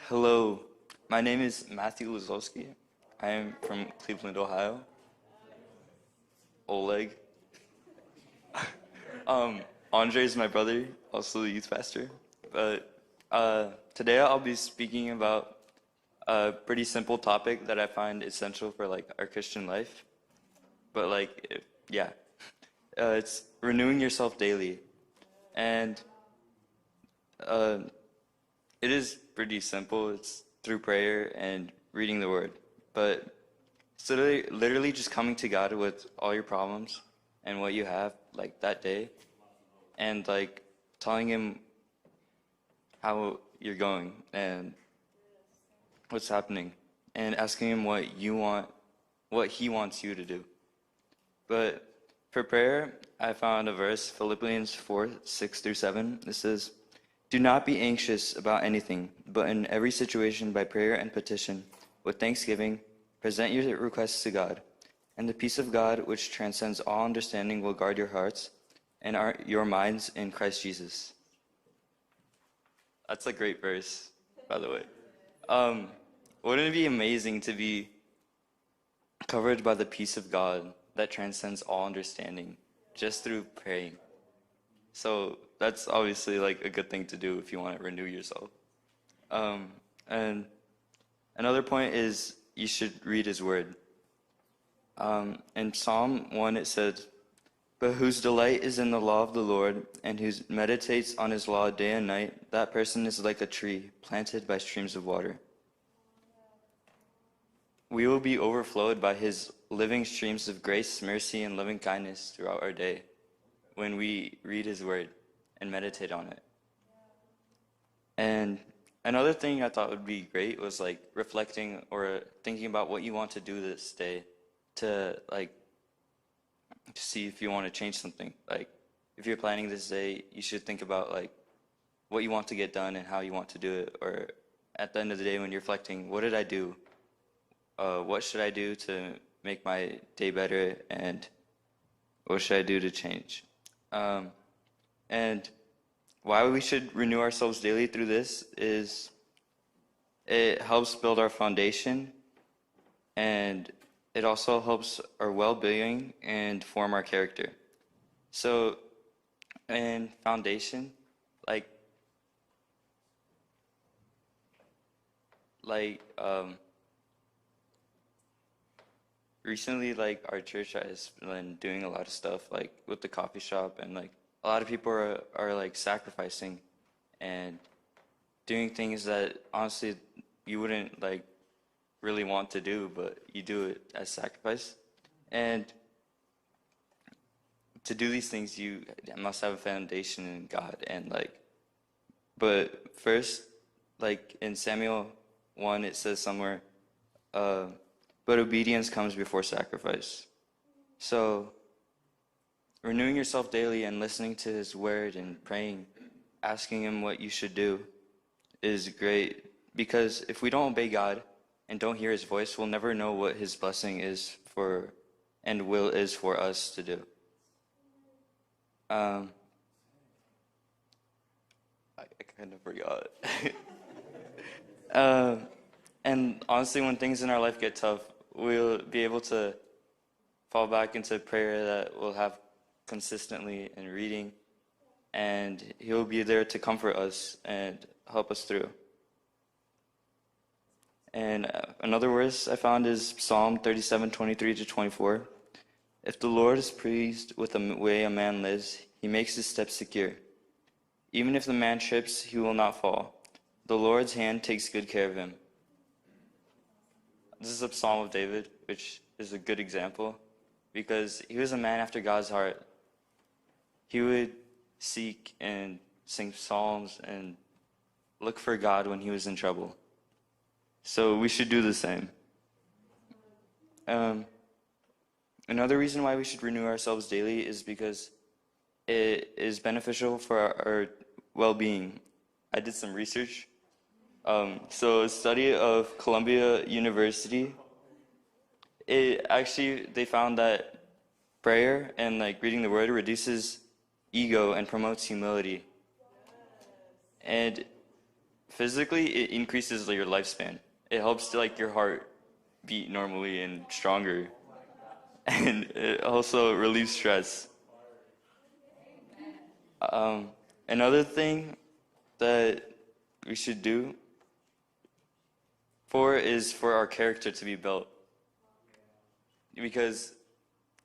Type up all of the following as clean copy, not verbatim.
Hello, my name is Matthew Lozovskiy. I am from Cleveland, Ohio. Oleg. Um, Andre is my brother, also the youth pastor. But today I'll be speaking about a pretty simple topic that I find essential for like our Christian life. But yeah, it's renewing yourself daily, and uh, it is pretty simple. It's through prayer and reading the Word. But it's literally just coming to God with all your problems and what you have like that day, and like telling Him how you're going and what's happening, and asking Him what you want, what He wants you to do. But for prayer, I found a verse, Philippians 4:6-7. It says, "Do not be anxious about anything, but in every situation by prayer and petition, with thanksgiving, present your requests to God. And the peace of God, which transcends all understanding, will guard your hearts and your minds in Christ Jesus." That's a great verse, by the way. Um, wouldn't it be amazing to be covered by the peace of God that transcends all understanding just through praying? So that's obviously like a good thing to do if you want to renew yourself. And another point is you should read His Word. In Psalm 1 it said, "But whose delight is in the law of the Lord, and who meditates on His law day and night, that person is like a tree planted by streams of water." We will be overflowed by His living streams of grace, mercy, and loving kindness throughout our day when we read His Word and meditate on it. And another thing I thought would be great was like reflecting or thinking about what you want to do this day to like to see if you want to change something. Like if you're planning this day, you should think about like what you want to get done and how you want to do it. Or at the end of the day when you're reflecting, what did I do? What should I do to make my day better, and what should I do to change? And why we should renew ourselves daily through this is it helps build our foundation, and it also helps our well-being and form our character. So in foundation, like like recently, like our church has been doing a lot of stuff like with the coffee shop, and like a lot of people are like sacrificing and doing things that honestly you wouldn't like really want to do, but you do it as sacrifice. And to do these things, you must have a foundation in God. And like, but first, like in Samuel 1, it says somewhere, but obedience comes before sacrifice. So renewing yourself daily and listening to His Word and praying, asking Him what you should do is great, because if we don't obey God and don't hear His voice, we'll never know what His blessing is for and will is for us to do. I kind of forgot. And honestly, when things in our life get tough, we'll be able to fall back into prayer that we'll have consistently in reading, and He'll be there to comfort us and help us through. And another verse I found is Psalm 37:23-24. "If the Lord is pleased with the way a man lives, He makes his steps secure. Even if the man trips, he will not fall. The Lord's hand takes good care of him." This is a Psalm of David, which is a good example, because he was a man after God's heart. He would seek and sing psalms and look for God when he was in trouble. So we should do the same. Another reason why we should renew ourselves daily is because it is beneficial for our well-being. I did some research. So a study of Columbia University, they found that prayer and like reading the Word reduces ego and promotes humility. And physically, it increases your lifespan. It helps like your heart beat normally and stronger, and it also relieves stress. Another thing that we should do is for our character to be built, because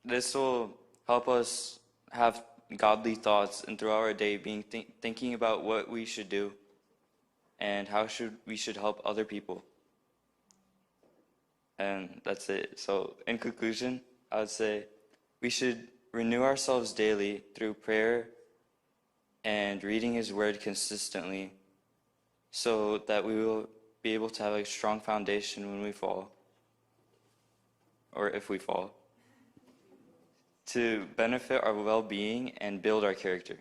this will help us have godly thoughts and throughout our day being thinking about what we should do and how we should help other people. And that's it. So in conclusion, I would say we should renew ourselves daily through prayer and reading his word consistently so that we will be able to have a strong foundation when we fall, or if we fall, to benefit our well-being and build our character.